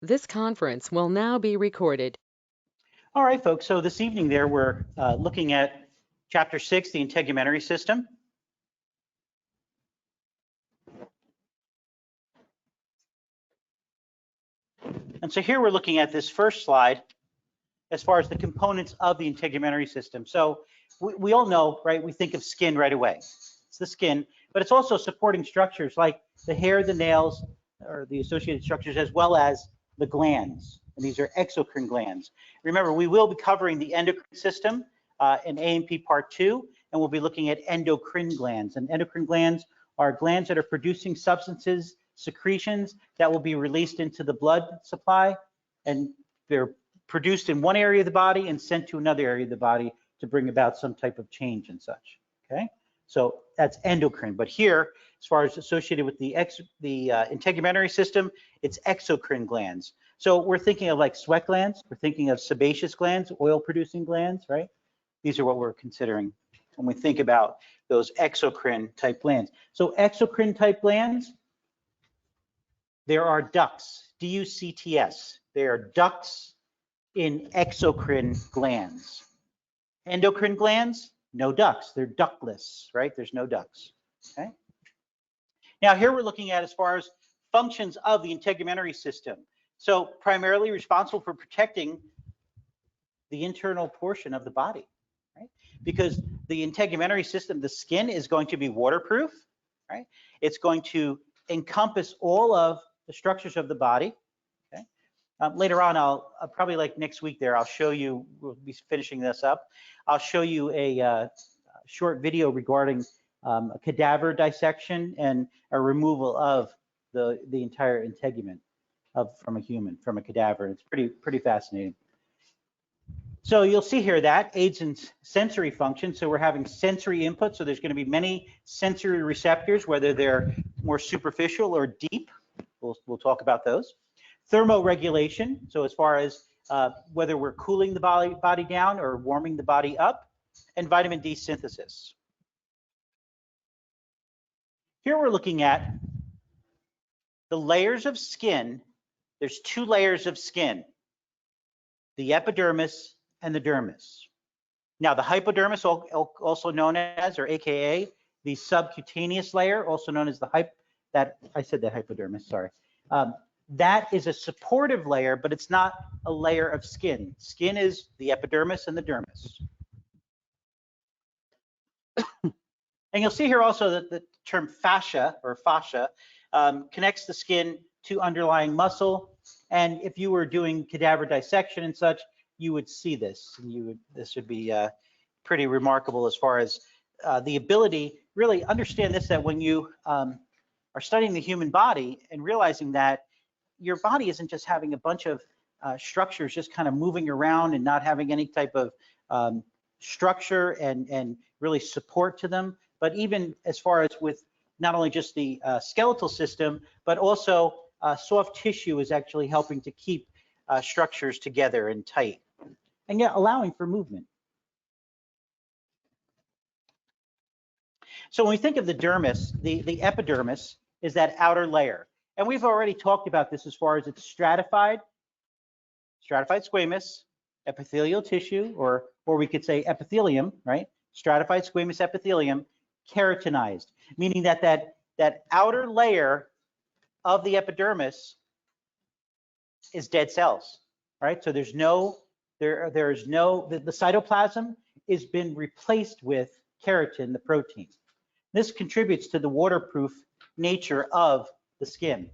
This conference will now be recorded. All right, folks. So this evening there, we're looking at Chapter 6, the integumentary system. And so here we're looking at this first slide as far as the components of the integumentary system. So we all know, right, we think of skin right away. It's the skin, but it's also supporting structures like the hair, the nails, or the associated structures, as well as the glands. And these are exocrine glands. Remember, we will be covering the endocrine system in A&P Part 2, and we'll be looking at endocrine glands. And endocrine glands are glands that are producing substances, secretions that will be released into the blood supply, and they're produced in one area of the body and sent to another area of the body to bring about some type of change and such. Okay, so that's endocrine. But here, as far as associated with the integumentary system, it's exocrine glands. So we're thinking of like sweat glands, we're thinking of sebaceous glands, oil-producing glands, right? These are what we're considering when we think about those exocrine type glands. So exocrine type glands, there are ducts, D-U-C-T-S. There are ducts in exocrine glands. Endocrine glands, no ducts. They're ductless, right? There's no ducts. Okay. Now here we're looking at as far as functions of the integumentary system. So primarily responsible for protecting the internal portion of the body, right? Because the integumentary system, the skin is going to be waterproof, right? It's going to encompass all of the structures of the body. Okay. Later on, I'll probably like next week there, I'll show you, we'll be finishing this up. I'll show you a short video regarding a cadaver dissection and a removal of the entire integument from a human, from a cadaver. It's pretty fascinating. So you'll see here that aids in sensory function. So we're having sensory input. So there's going to be many sensory receptors, whether they're more superficial or deep. We'll talk about those. Thermoregulation. So as far as whether we're cooling the body down or warming the body up, and vitamin D synthesis. Here we're looking at the layers of skin. There's two layers of skin, the epidermis and the dermis. Now, the hypodermis, also known as, or AKA, the subcutaneous layer, also known as the hypodermis, sorry. That is a supportive layer, but it's not a layer of skin. Skin is the epidermis and the dermis. And you'll see here also that the term fascia, connects the skin to underlying muscle. And if you were doing cadaver dissection and such, you would see this, and this would be pretty remarkable as far as the ability. Really understand this, that when you are studying the human body and realizing that your body isn't just having a bunch of structures just kind of moving around and not having any type of structure and really support to them, but even as far as with not only just the skeletal system, but also soft tissue is actually helping to keep structures together and tight, and yet allowing for movement. So when we think of the dermis, the epidermis is that outer layer. And we've already talked about this as far as it's stratified squamous, epithelial tissue, or we could say epithelium, right? Stratified squamous epithelium, keratinized, meaning that outer layer of the epidermis is dead cells, right? So there's no, the cytoplasm has been replaced with keratin, the protein. This contributes to the waterproof nature of the skin.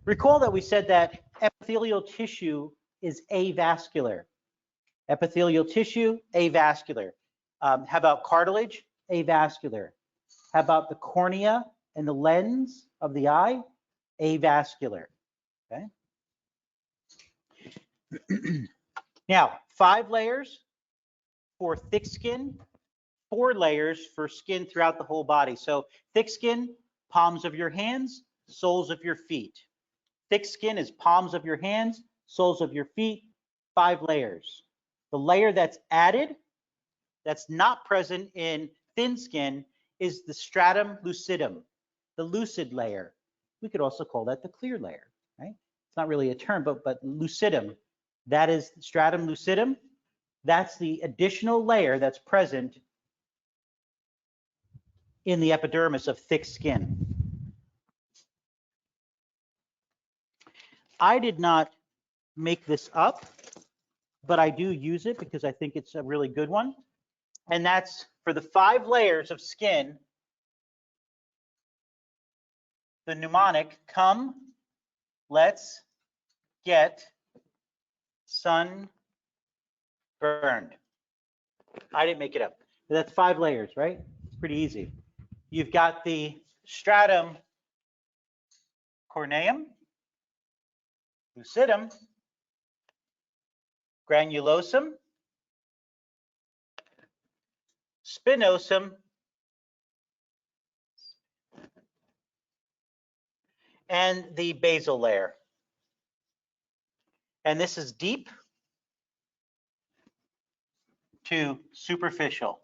Recall that we said that epithelial tissue is avascular. Epithelial tissue, avascular. How about cartilage? Avascular. How about the cornea and the lens of the eye? Avascular. Okay. Now, 5 layers for thick skin, 4 layers for skin throughout the whole body. So thick skin, palms of your hands, soles of your feet. Thick skin is palms of your hands, soles of your feet, 5 layers. The layer that's added, that's not present in thin skin, is the stratum lucidum, the lucid layer. We could also call that the clear layer, right? It's not really a term, but lucidum, that is stratum lucidum. That's the additional layer that's present in the epidermis of thick skin. I did not make this up, but I do use it because I think it's a really good one. And that's for the 5 layers of skin, the mnemonic, come, let's get sun burned. I didn't make it up. That's 5 layers, right? It's pretty easy. You've got the stratum corneum, lucidum, granulosum, spinosum, and the basal layer. And this is deep to superficial.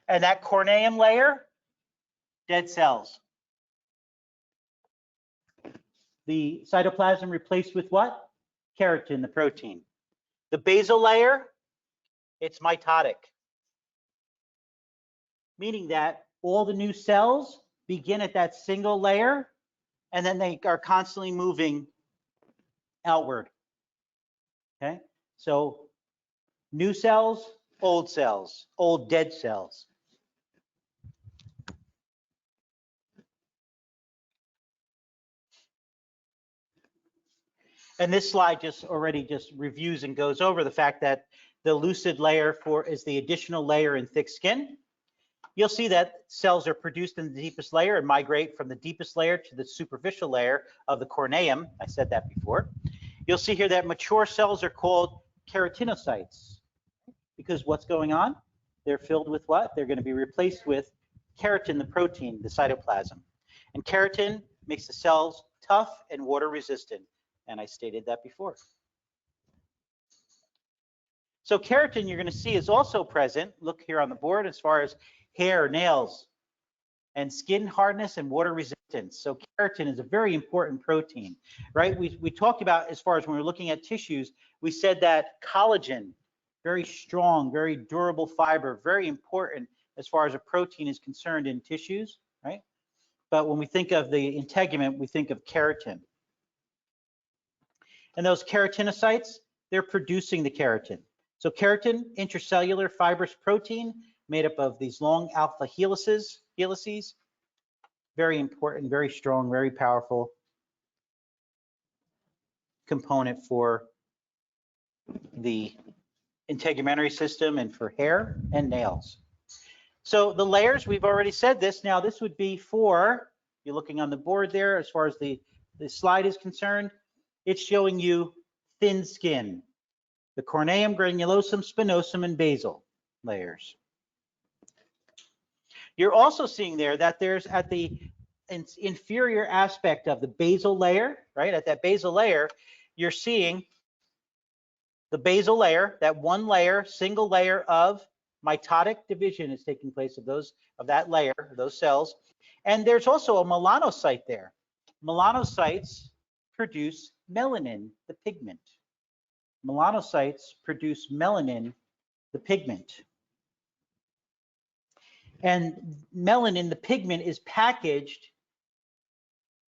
And that corneum layer, dead cells. The cytoplasm replaced with what? Keratin, the protein. The basal layer, it's mitotic, meaning that all the new cells begin at that single layer, and then they are constantly moving outward. Okay, so new cells, old dead cells. And this slide just reviews and goes over the fact that the lucid layer is the additional layer in thick skin. You'll see that cells are produced in the deepest layer and migrate from the deepest layer to the superficial layer of the corneum. I said that before. You'll see here that mature cells are called keratinocytes because what's going on? They're filled with what? They're going to be replaced with keratin, the protein, the cytoplasm. And keratin makes the cells tough and water resistant. And I stated that before. So keratin, you're going to see, is also present. Look here on the board as far as hair, nails, and skin hardness and water resistance. So keratin is a very important protein, right? We talked about, as far as when we're looking at tissues, we said that collagen, very strong, very durable fiber, very important as far as a protein is concerned in tissues, right? But when we think of the integument, we think of keratin. And those keratinocytes, they're producing the keratin. So keratin, intracellular fibrous protein made up of these long alpha helices, very important, very strong, very powerful component for the integumentary system and for hair and nails. So the layers, we've already said this. Now this would be for, you're looking on the board there, as far as the slide is concerned, it's showing you thin skin, the corneum, granulosum, spinosum, and basal layers. You're also seeing there that there's at the inferior aspect of the basal layer, right? At that basal layer, you're seeing the basal layer, that one layer, single layer of mitotic division is taking place of that layer, those cells. And there's also a melanocyte there. Melanocytes produce melanin, the pigment. Melanocytes produce melanin, the pigment. And melanin, the pigment, is packaged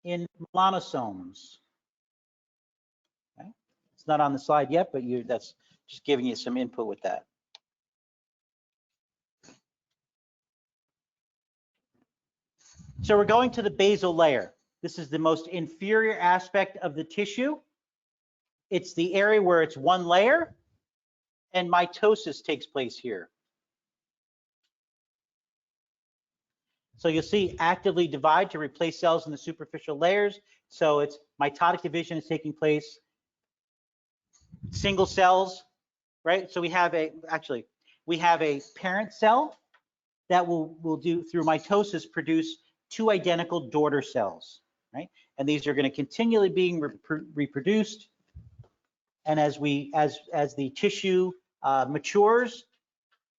in melanosomes. Okay? It's not on the slide yet, but that's just giving you some input with that. So we're going to the basal layer. This is the most inferior aspect of the tissue. It's the area where it's one layer, and mitosis takes place here. So you'll see actively divide to replace cells in the superficial layers. So it's mitotic division is taking place. Single cells, right? So we have a parent cell that will do through mitosis produce 2 identical daughter cells, right? And these are going to continually being reproduced. And as the tissue matures,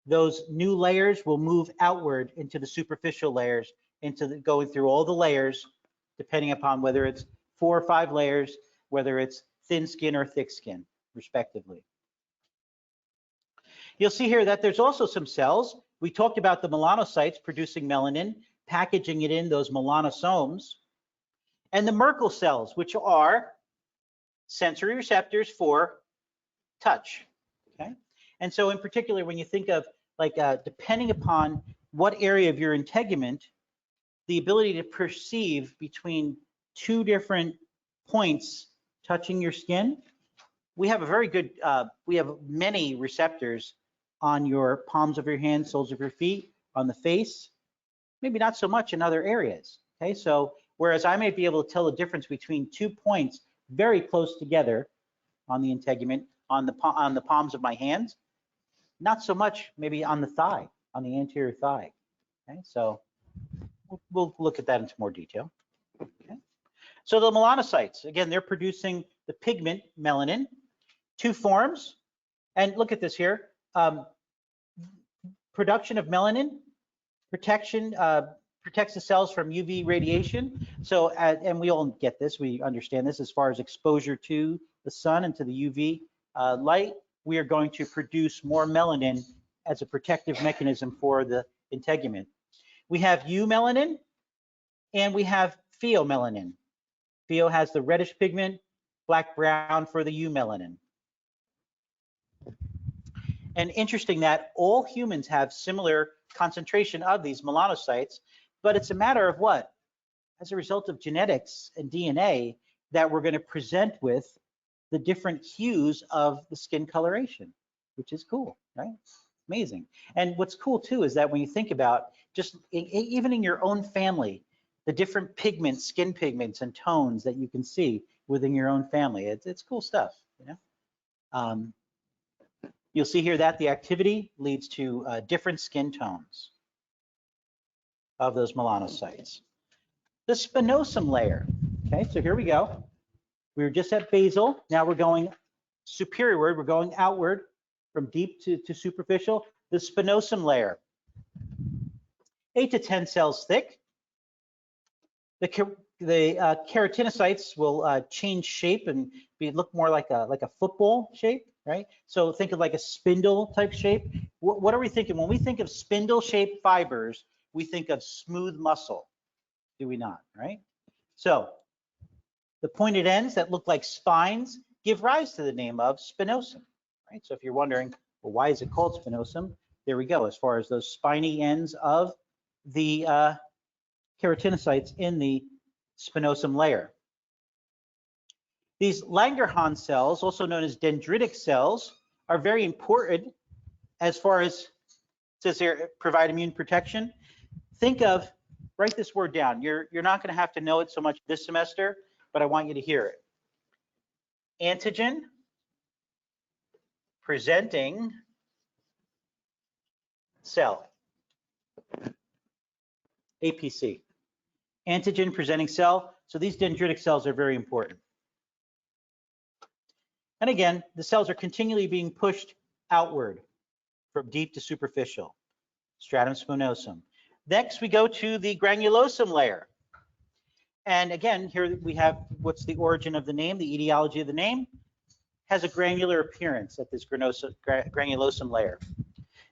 those new layers will move outward into the superficial layers going through all the layers, depending upon whether it's 4 or 5 layers, whether it's thin skin or thick skin, respectively. You'll see here that there's also some cells. We talked about the melanocytes producing melanin, packaging it in those melanosomes, and the Merkel cells, which are sensory receptors for touch. Okay, and so in particular, when you think of like depending upon what area of your integument, the ability to perceive between 2 different points touching your skin, we have a very good, we have many receptors on your palms of your hands, soles of your feet, on the face, maybe not so much in other areas. Okay, so whereas I may be able to tell the difference between 2 points very close together on the integument, on the palms of my hands, not so much maybe on the thigh, on the anterior thigh. Okay, so we'll look at that into more detail. Okay. So the melanocytes, again, they're producing the pigment melanin, 2 forms. And look at this here. Production of melanin, protection, protects the cells from UV radiation. So, and we all get this, we understand this as far as exposure to the sun and to the UV light, we are going to produce more melanin as a protective mechanism for the integument. We have eumelanin and we have pheomelanin. Pheo has the reddish pigment, black-brown for the eumelanin. And interesting that all humans have similar concentration of these melanocytes, but it's a matter of what? As a result of genetics and DNA, that we're going to present with the different hues of the skin coloration, which is cool, right? Amazing. And what's cool too is that when you think about just even in your own family, the different pigments, skin pigments and tones that you can see within your own family, it's cool stuff, you know? You'll see here that the activity leads to different skin tones of those melanocytes. The spinosum layer, okay, so here we go. We were just at basal, now we're going superiorward, we're going outward from deep to superficial. The spinosum layer, 8 to 10 cells thick. The keratinocytes will change shape and look more like a football shape, right? So think of like a spindle type shape. What are we thinking? When we think of spindle shaped fibers, we think of smooth muscle, do we not, right? So the pointed ends that look like spines give rise to the name of spinosum, right? So if you're wondering, well, why is it called spinosum? There we go, as far as those spiny ends of the keratinocytes in the spinosum layer. These Langerhans cells, also known as dendritic cells, are very important as far as, it says here, provide immune protection. Think of, write this word down. You're not going to have to know it so much this semester, but I want you to hear it. Antigen presenting cell. APC. Antigen presenting cell. So these dendritic cells are very important. And again, the cells are continually being pushed outward from deep to superficial. Stratum spinosum. Next, we go to the granulosum layer. And again, here we have what's the origin of the name, the etiology of the name, has a granular appearance at this granulosum layer.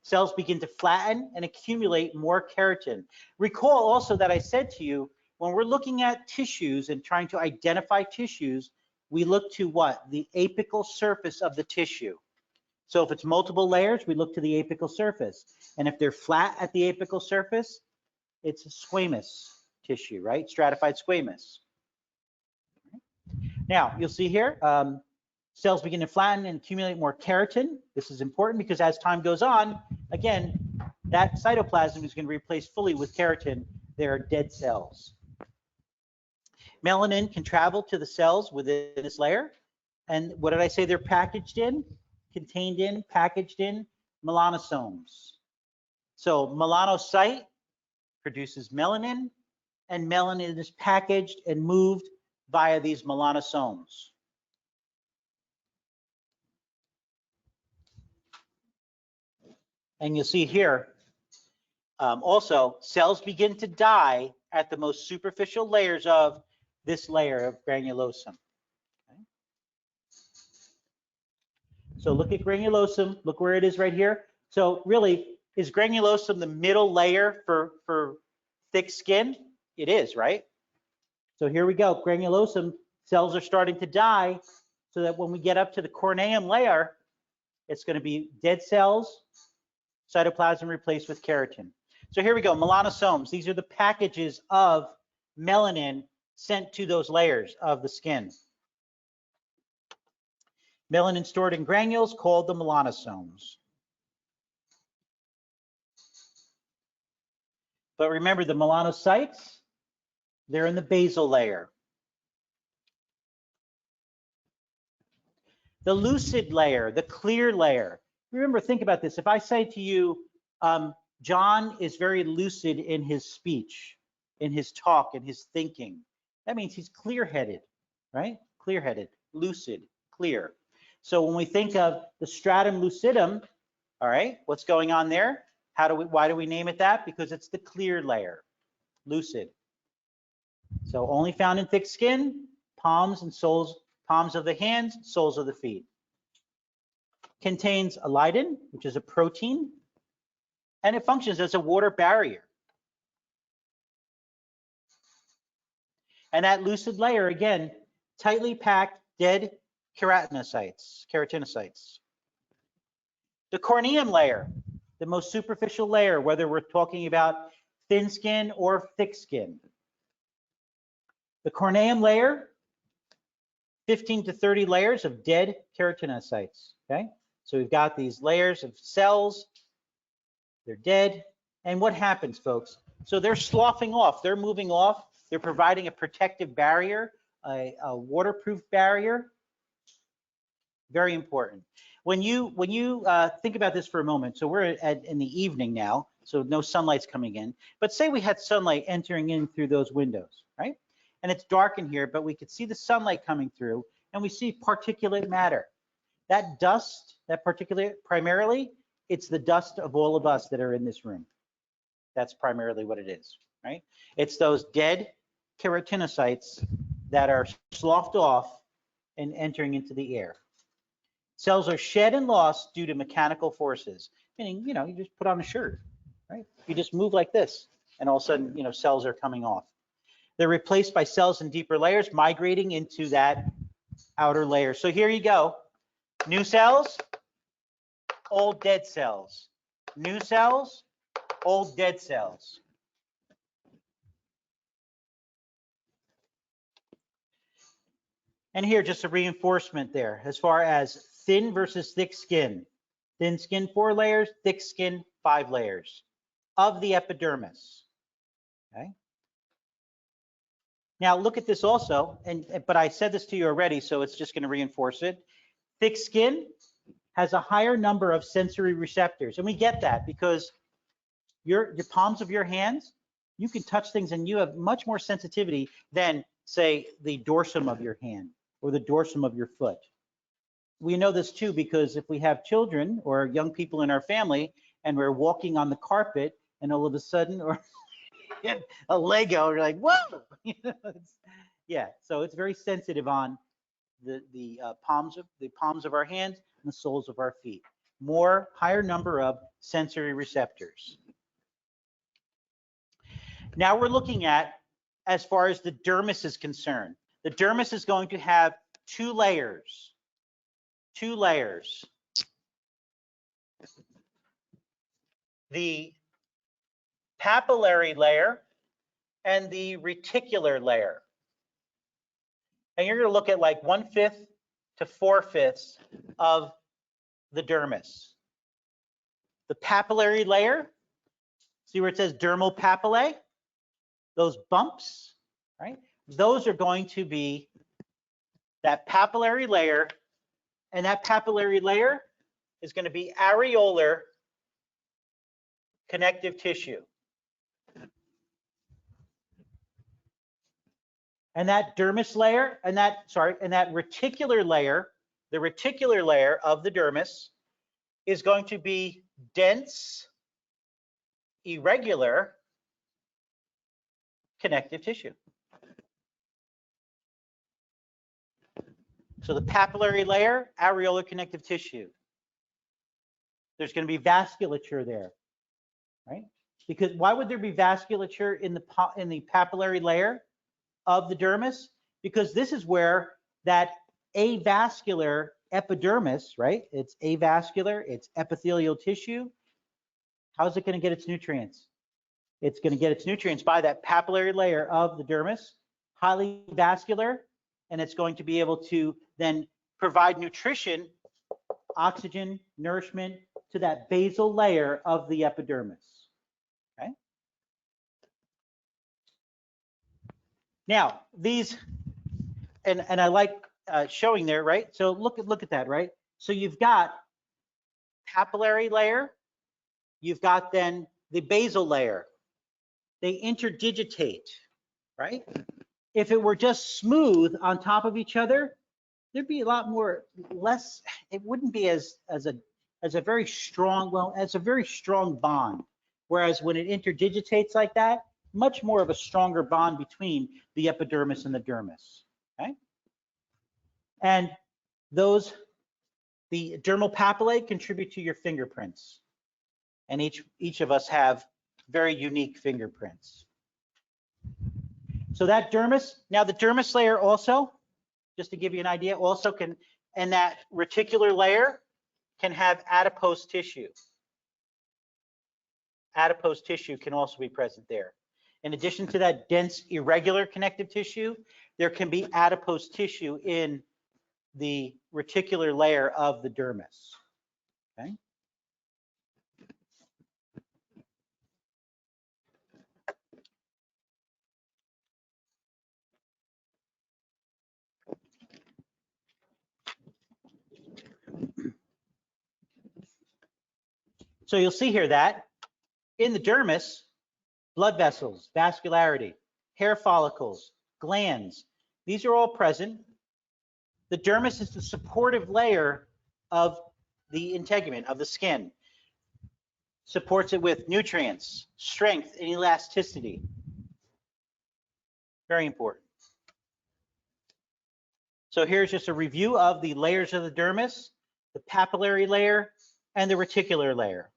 Cells begin to flatten and accumulate more keratin. Recall also that I said to you, when we're looking at tissues and trying to identify tissues, we look to what? The apical surface of the tissue. So if it's multiple layers, we look to the apical surface. And if they're flat at the apical surface, it's a squamous tissue, right? Stratified squamous. Now, you'll see here, cells begin to flatten and accumulate more keratin. This is important because as time goes on, again, that cytoplasm is going to replace fully with keratin. There are dead cells. Melanin can travel to the cells within this layer. And what did I say they're packaged in? Contained in, packaged in melanosomes. So melanocyte produces melanin, and melanin is packaged and moved via these melanosomes. And you'll see here, also, cells begin to die at the most superficial layers of this layer of granulosum. Okay. So look at granulosum, look where it is right here. So really, is granulosum the middle layer for thick skin? It is, right? So here we go, granulosum cells are starting to die, so that when we get up to the corneum layer, it's going to be dead cells, cytoplasm replaced with keratin. So here we go, melanosomes. These are the packages of melanin sent to those layers of the skin. Melanin stored in granules called the melanosomes. But remember, the melanocytes, they're in the basal layer. The lucid layer, the clear layer. Remember, think about this. If I say to you, John is very lucid in his speech, in his talk, in his thinking, that means he's clear-headed, right? Clear-headed, lucid, clear. So when we think of the stratum lucidum, all right, what's going on there? Why do we name it that? Because it's the clear layer, lucid. So only found in thick skin, palms and soles, palms of the hands, soles of the feet. Contains elidin, which is a protein, and it functions as a water barrier. And that lucid layer, again, tightly packed dead keratinocytes. The corneum layer, the most superficial layer, whether we're talking about thin skin or thick skin. The corneum layer, 15 to 30 layers of dead keratinocytes, okay? So we've got these layers of cells, they're dead, and what happens, folks? So they're sloughing off, they're moving off, they're providing a protective barrier, a waterproof barrier. Very important. When you think about this for a moment, so we're in the evening now, so no sunlight's coming in, but say we had sunlight entering in through those windows, right? And it's dark in here, but we could see the sunlight coming through, and we see particulate matter. That dust, that particulate, primarily, it's the dust of all of us that are in this room. That's primarily what it is, right? It's those dead keratinocytes that are sloughed off and entering into the air. Cells are shed and lost due to mechanical forces, meaning, you just put on a shirt, right? You just move like this, and all of a sudden, cells are coming off. They're replaced by cells in deeper layers, migrating into that outer layer. So here you go. New cells, old dead cells. New cells, old dead cells. And here, just a reinforcement there, as far as thin versus thick skin. Thin skin, 4 layers, thick skin, 5 layers of the epidermis, okay? Now look at this also, but I said this to you already, so it's just going to reinforce it. Thick skin has a higher number of sensory receptors, and we get that because the palms of your hands, you can touch things and you have much more sensitivity than, say, the dorsum of your hand or the dorsum of your foot. We know this too because if we have children or young people in our family and we're walking on the carpet and all of a sudden, or a Lego, you're like, whoa! Yeah, so it's very sensitive on the palms of our hands and the soles of our feet. Higher number of sensory receptors. Now we're looking at, as far as the dermis is concerned, the dermis is going to have 2 layers. 2 layers. The papillary layer and the reticular layer. And you're going to look at like 1/5 to 4/5 of the dermis. The papillary layer, see where it says dermal papillae? Those bumps, right? Those are going to be that papillary layer, and that papillary layer is going to be areolar connective tissue. And that dermis layer, and that reticular layer, the reticular layer of the dermis is going to be dense, irregular connective tissue. So the papillary layer, areolar connective tissue. There's going to be vasculature there, right? Because why would there be vasculature in the papillary layer of the dermis? Because this is where that avascular epidermis, right? It's avascular, it's epithelial tissue. How's it going to get its nutrients? It's going to get its nutrients by that papillary layer of the dermis, highly vascular, and it's going to be able to then provide nutrition, oxygen, nourishment to that basal layer of the epidermis. Okay. Now these, and I like showing there, right? So look at that, right? So you've got papillary layer, you've got then the basal layer. They interdigitate, right? If it were just smooth on top of each other, there'd be a lot more less. It wouldn't be as a very strong, well, as a very strong bond. Whereas when it interdigitates like that, much more of a stronger bond between the epidermis and the dermis. Okay, and those, the dermal papillae contribute to your fingerprints, and each of us have very unique fingerprints. So that dermis, now the dermis layer also, just to give you an idea, also can, and that reticular layer can have adipose tissue. Adipose tissue can also be present there. In addition to that dense irregular connective tissue, there can be adipose tissue in the reticular layer of the dermis. Okay. So you'll see here that in the dermis, blood vessels, vascularity, hair follicles, glands, these are all present. The dermis is the supportive layer of the integument, of the skin. Supports it with nutrients, strength, and elasticity. Very important. So here's just a review of the layers of the dermis, the papillary layer, and the reticular layer.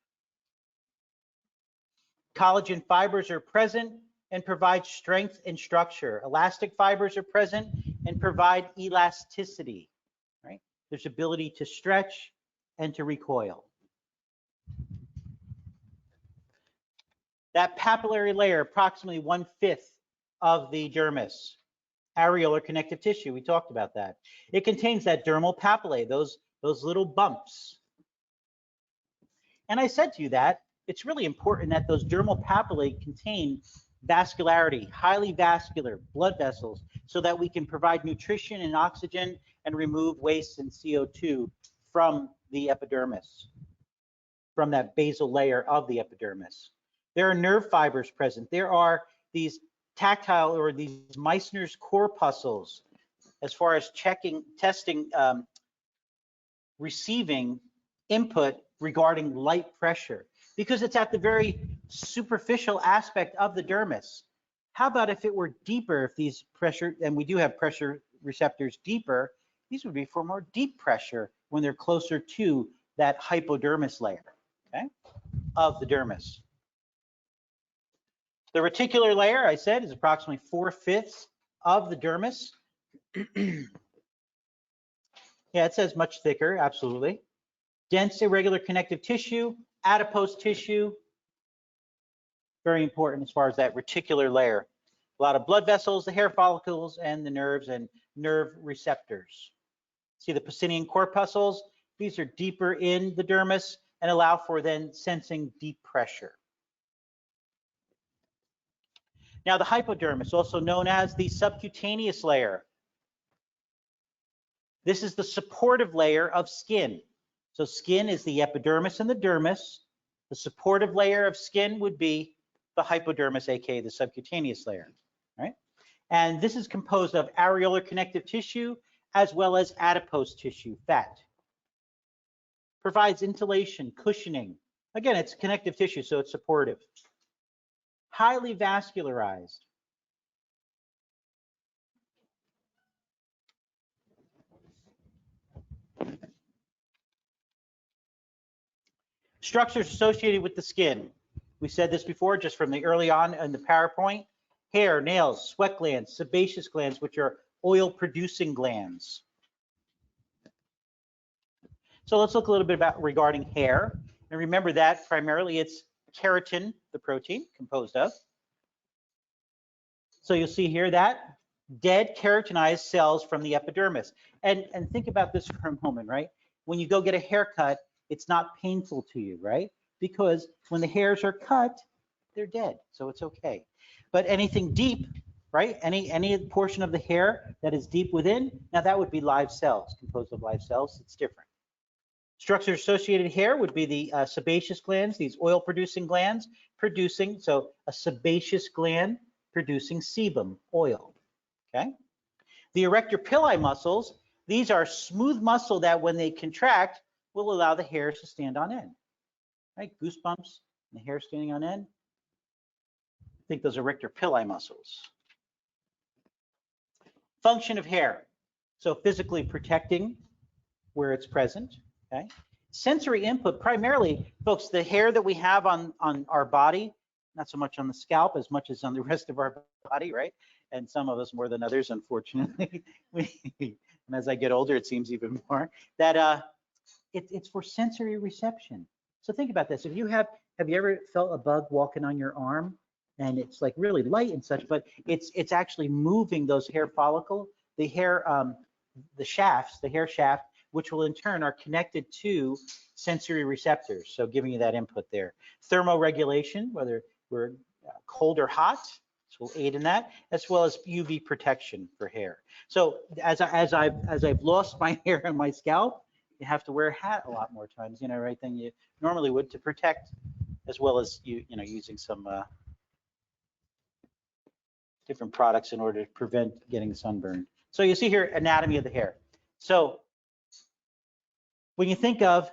Collagen fibers are present and provide strength and structure. Elastic fibers are present and provide elasticity, right? There's ability to stretch and to recoil. That papillary layer, approximately 1/5 of the dermis. Areolar connective tissue, we talked about that. It contains that dermal papillae, those little bumps. And I said to you that it's really important that those dermal papillae contain vascularity, highly vascular blood vessels, so that we can provide nutrition and oxygen and remove waste and CO2 from the epidermis, from that basal layer of the epidermis. There are nerve fibers present. There are these tactile or these Meissner's corpuscles, as far as testing, receiving input regarding light pressure, because it's at the very superficial aspect of the dermis. How about if it were deeper, if these pressure, and we do have pressure receptors deeper, these would be for more deep pressure when they're closer to that hypodermis layer, okay, of the dermis. The reticular layer, I said, is approximately 4/5 of the dermis. Yeah, it says much thicker, absolutely. Dense irregular connective tissue, adipose tissue, very important as far as that reticular layer. A lot of blood vessels, the hair follicles, and the nerves and nerve receptors. See the Pacinian corpuscles? These are deeper in the dermis and allow for then sensing deep pressure. Now the hypodermis, also known as the subcutaneous layer. This is the supportive layer of skin. So skin is the epidermis and the dermis. The supportive layer of skin would be the hypodermis, aka the subcutaneous layer, right? And this is composed of areolar connective tissue as well as adipose tissue, fat. Provides insulation, cushioning. Again, it's connective tissue, so it's supportive. Highly vascularized. Structures associated with the skin. We said this before, just from the early on in the PowerPoint. Hair, nails, sweat glands, sebaceous glands, which are oil-producing glands. So let's look a little bit about regarding hair. And remember that primarily it's keratin, the protein composed of. So you'll see here that dead keratinized cells from the epidermis. And think about this for a moment, right? When you go get a haircut, it's not painful to you, right? Because when the hairs are cut, they're dead, so it's okay. But anything deep, right? Any portion of the hair that is deep within, now that would be live cells, composed of live cells. It's different. Structure associated hair would be the sebaceous glands, these oil-producing glands, producing, so a sebaceous gland producing sebum, oil, okay? The erector pili muscles, these are smooth muscle that when they contract will allow the hairs to stand on end, right? Goosebumps, the hair standing on end. I think those are erector pili muscles. Function of hair, so physically protecting where it's present, okay? Sensory input, primarily, folks, the hair that we have on our body, not so much on the scalp as much as on the rest of our body, right? And some of us more than others, unfortunately. And as I get older, it seems even more, that it's for sensory reception. So think about this. Have you ever felt a bug walking on your arm? And it's like really light and such, but it's actually moving those hair follicle, the hair, the shafts, the hair shaft, which will in turn are connected to sensory receptors. So giving you that input there. Thermoregulation, whether we're cold or hot, so we'll aid in that, as well as UV protection for hair. So as I've lost my hair on my scalp, you have to wear a hat a lot more times, you know, right, than you normally would to protect, as well as using some different products in order to prevent getting sunburned. So you see here anatomy of the hair. So when you think of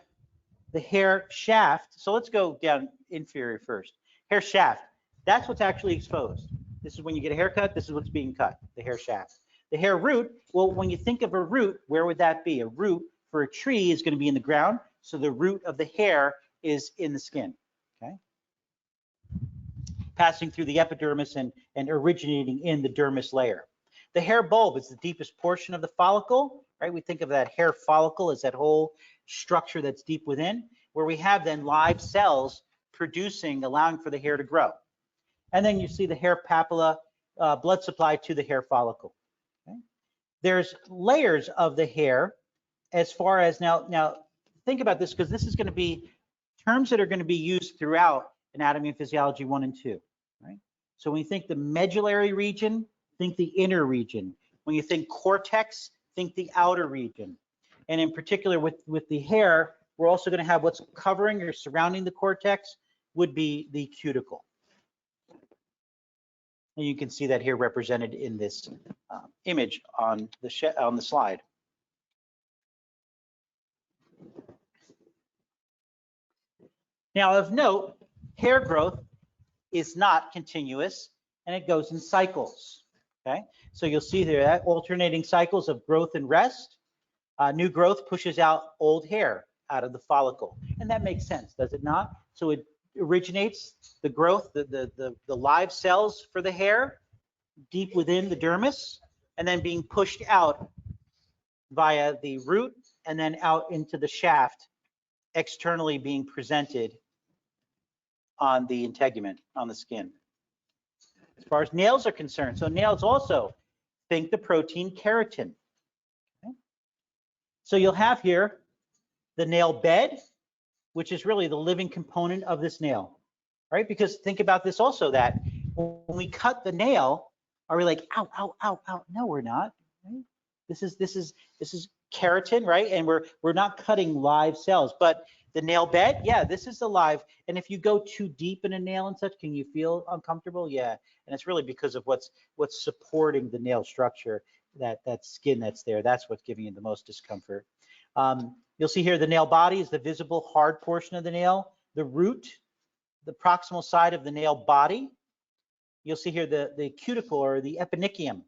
the hair shaft, so let's go down inferior first. Hair shaft, that's what's actually exposed. This is when you get a haircut, this is what's being cut, the hair shaft. The hair root, well, when you think of a root, where would that be? A root for a tree is going to be in the ground, so the root of the hair is in the skin, okay? Passing through the epidermis and originating in the dermis layer. The hair bulb is the deepest portion of the follicle, right? We think of that hair follicle as that whole structure that's deep within, where we have then live cells producing, allowing for the hair to grow. And then you see the hair papilla, blood supply to the hair follicle. Okay? There's layers of the hair as far as now think about this, because this is going to be terms that are going to be used throughout Anatomy and Physiology 1 and 2, right? So when you think the medullary region, think the inner region. When you think cortex, think the outer region. And in particular with the hair, we're also going to have what's covering or surrounding the cortex would be the cuticle. And you can see that here represented in this image on the slide. Now of note, hair growth is not continuous and it goes in cycles, okay? So you'll see there that alternating cycles of growth and rest. New growth pushes out old hair out of the follicle. And that makes sense, does it not? So it originates the growth, the live cells for the hair deep within the dermis, and then being pushed out via the root and then out into the shaft, externally being presented on the integument, on the skin. As far as nails are concerned, so nails also, think the protein keratin. Okay? So you'll have here the nail bed, which is really the living component of this nail, right? Because think about this also, that when we cut the nail, are we like, ow, ow, ow, ow? No, we're not. Right? This is keratin, right? And we're not cutting live cells, but the nail bed, yeah, this is alive. And if you go too deep in a nail and such, can you feel uncomfortable? Yeah, and it's really because of what's supporting the nail structure, that skin that's there. That's what's giving you the most discomfort. You'll see here the nail body is the visible hard portion of the nail. The root, the proximal side of the nail body. You'll see here the cuticle or the eponychium,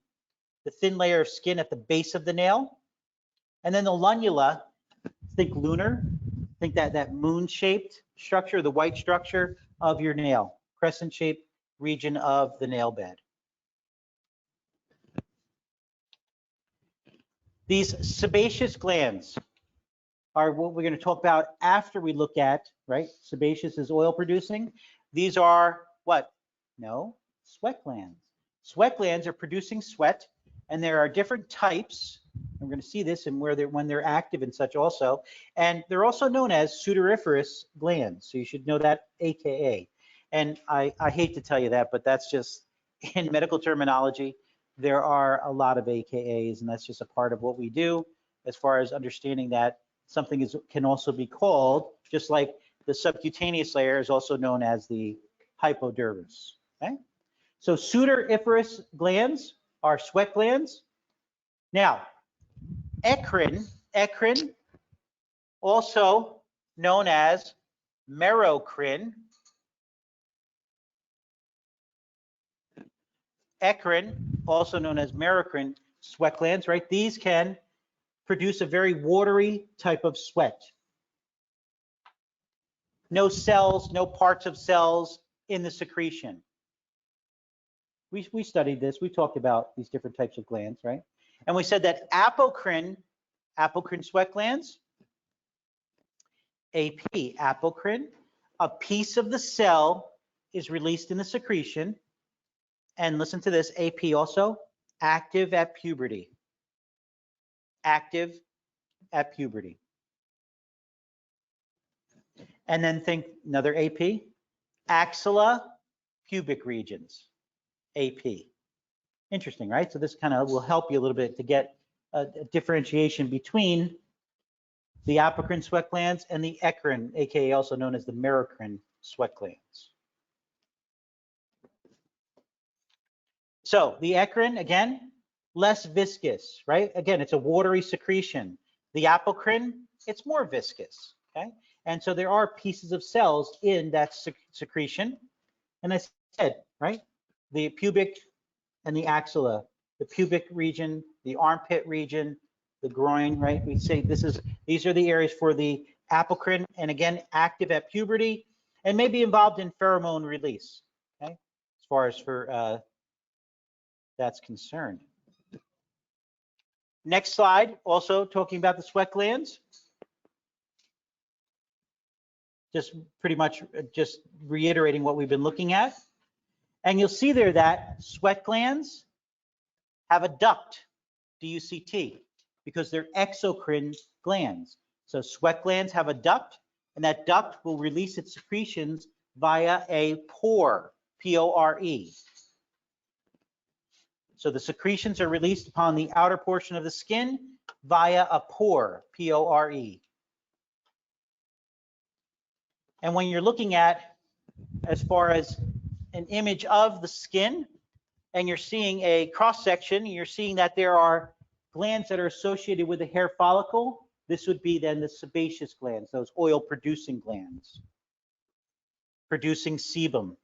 the thin layer of skin at the base of the nail. And then the lunula, think lunar, think that moon-shaped structure, the white structure of your nail, crescent-shaped region of the nail bed. These sebaceous glands are what we're going to talk about after we look at, right? Sebaceous is oil producing. These are what? No, sweat glands. Sweat glands are producing sweat, and there are different types. We're going to see this and when they're active and such also. And they're also known as sudoriferous glands. So you should know that, AKA. And I hate to tell you that, but that's just in medical terminology. There are a lot of AKAs, and that's just a part of what we do as far as understanding that something can also be called, just like the subcutaneous layer is also known as the hypodermis. Okay? So sudoriferous glands are sweat glands. Now, eccrine, also known as merocrine. Eccrine, also known as merocrine, sweat glands, right? These can produce a very watery type of sweat. No cells, no parts of cells in the secretion. We studied this. We talked about these different types of glands, right? And we said that apocrine sweat glands, AP, apocrine, a piece of the cell is released in the secretion. And listen to this, AP also, active at puberty. Active at puberty. And then think another AP, axilla pubic regions, AP. Interesting, right? So this kind of will help you a little bit to get a differentiation between the apocrine sweat glands and the eccrine, aka also known as the merocrine sweat glands. So the eccrine, again, less viscous, right? Again, it's a watery secretion. The apocrine, it's more viscous, okay? And so there are pieces of cells in that secretion. And I said, right, the pubic and the axilla, the pubic region, the armpit region, the groin, right? We say these are the areas for the apocrine, and again, active at puberty, and may be involved in pheromone release, okay? As far as for that's concerned. Next slide, also talking about the sweat glands. Just pretty much just reiterating what we've been looking at. And you'll see there that sweat glands have a duct, D-U-C-T, because they're exocrine glands. So sweat glands have a duct, and that duct will release its secretions via a pore, P-O-R-E. So the secretions are released upon the outer portion of the skin via a pore, P-O-R-E. And when you're looking at, as far as an image of the skin, and you're seeing a cross section, you're seeing that there are glands that are associated with the hair follicle. This would be then the sebaceous glands, those oil producing glands, producing sebum.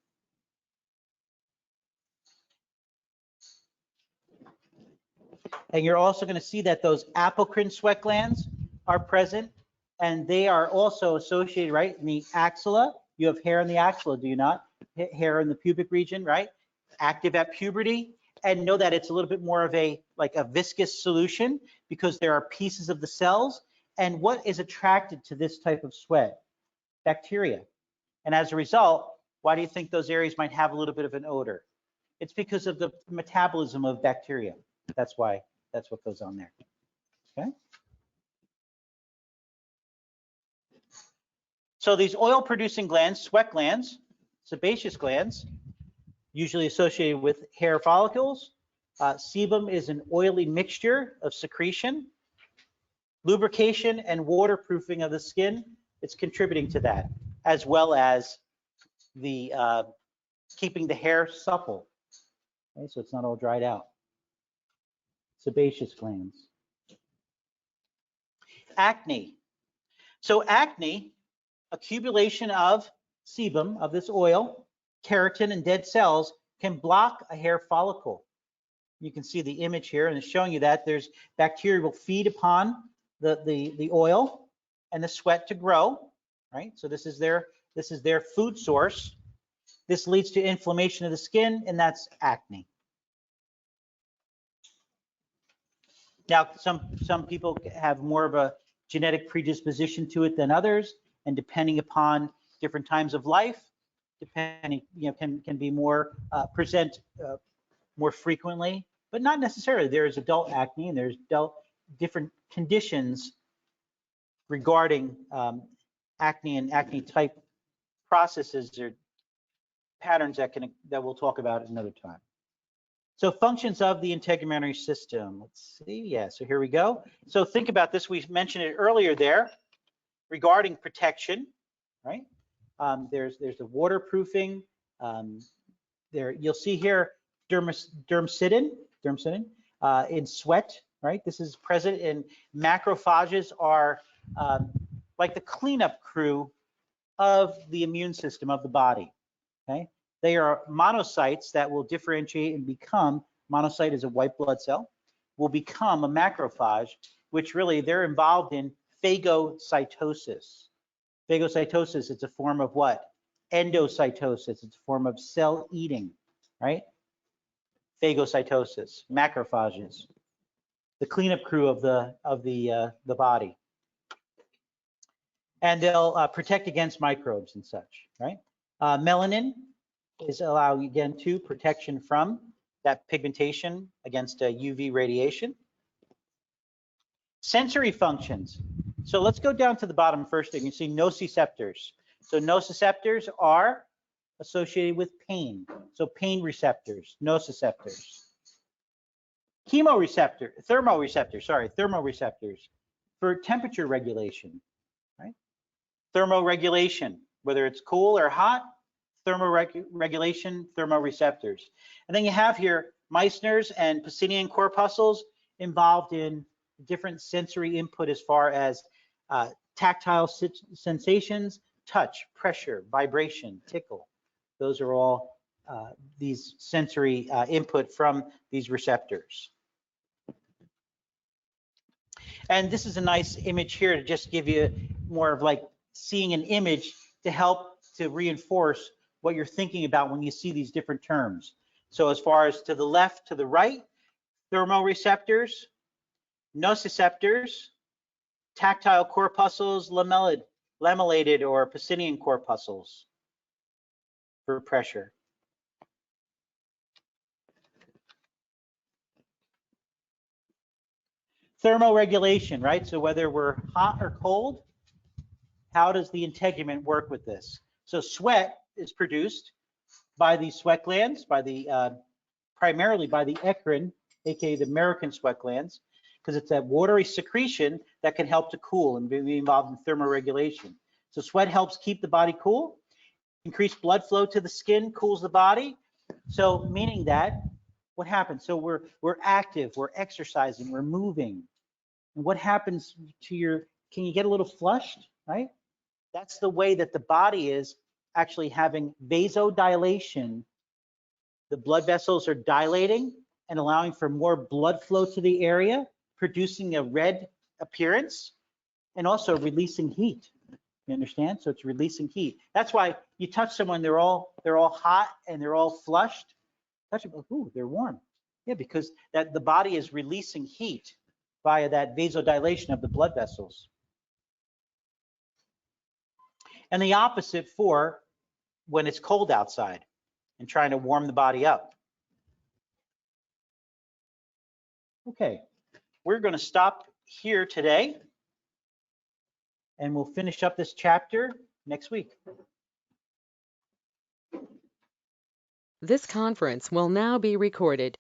And you're also going to see that those apocrine sweat glands are present, and they are also associated, right, in the axilla. You have hair in the axilla, do you not? Hair in the pubic region, right? Active at puberty. And know that it's a little bit more of a viscous solution because there are pieces of the cells. And what is attracted to this type of sweat? Bacteria. And as a result, why do you think those areas might have a little bit of an odor? It's because of the metabolism of bacteria. That's why, that's what goes on there. Okay. So these oil producing glands, sweat glands, sebaceous glands, usually associated with hair follicles. Sebum is an oily mixture of secretion. Lubrication and waterproofing of the skin, it's contributing to that, as well as the keeping the hair supple, okay, so it's not all dried out. Sebaceous glands. Acne. So acne, accumulation of sebum, of this oil, keratin and dead cells, can block a hair follicle. You can see the image here, and it's showing you that there's bacteria will feed upon the oil, and the sweat to grow, right? So this is their food source. This leads to inflammation of the skin, and that's acne. Now, some people have more of a genetic predisposition to it than others, and depending upon different times of life, depending, can be more present more frequently, but not necessarily. There's adult acne, and there's different conditions regarding acne and acne type processes or patterns that we'll talk about another time. So functions of the integumentary system. Let's see. Yeah, so here we go. So think about this. We mentioned it earlier there regarding protection, right? There's the waterproofing. There you'll see here dermcidin in sweat, right? This is present in macrophages are like the cleanup crew of the immune system of the body, okay? They are monocytes that will differentiate and become, monocyte is a white blood cell, will become a macrophage, which really they're involved in phagocytosis. Phagocytosis, it's a form of what? Endocytosis, it's a form of cell eating, right? Phagocytosis, macrophages, the cleanup crew of the body. And they'll protect against microbes and such, right? Melanin is allowing, again, to protection from that pigmentation against UV radiation. Sensory functions. So let's go down to the bottom first. You can see nociceptors. So nociceptors are associated with pain. So pain receptors, nociceptors. Thermoreceptors for temperature regulation, right? Thermoregulation, whether it's cool or hot, thermoregulation, thermoreceptors. And then you have here Meissner's and Pacinian corpuscles involved in different sensory input as far as tactile sensations, touch, pressure, vibration, tickle. Those are all these sensory input from these receptors. And this is a nice image here to just give you more of like seeing an image to help to reinforce what you're thinking about when you see these different terms. So as far as to the left, to the right, thermoreceptors, nociceptors, tactile corpuscles, lamellated or Pacinian corpuscles for pressure. Thermoregulation, right? So whether we're hot or cold, how does the integument work with this? So sweat is produced by the sweat glands, by the primarily by the eccrine, aka the American sweat glands, because it's that watery secretion that can help to cool and be involved in thermoregulation. So sweat helps keep the body cool, increased blood flow to the skin cools the body. So meaning that what happens? So we're active, we're exercising, we're moving. And what happens to your, can you get a little flushed, right? That's the way that the body is actually having vasodilation. The blood vessels are dilating and allowing for more blood flow to the area, producing a red appearance and also releasing heat. You understand? So it's releasing heat. That's why you touch someone, they're all hot and they're all flushed. Touch them, ooh, they're warm. Yeah, because the body is releasing heat via that vasodilation of the blood vessels. And the opposite for when it's cold outside and trying to warm the body up. Okay, we're going to stop here today and we'll finish up this chapter next week. This conference will now be recorded.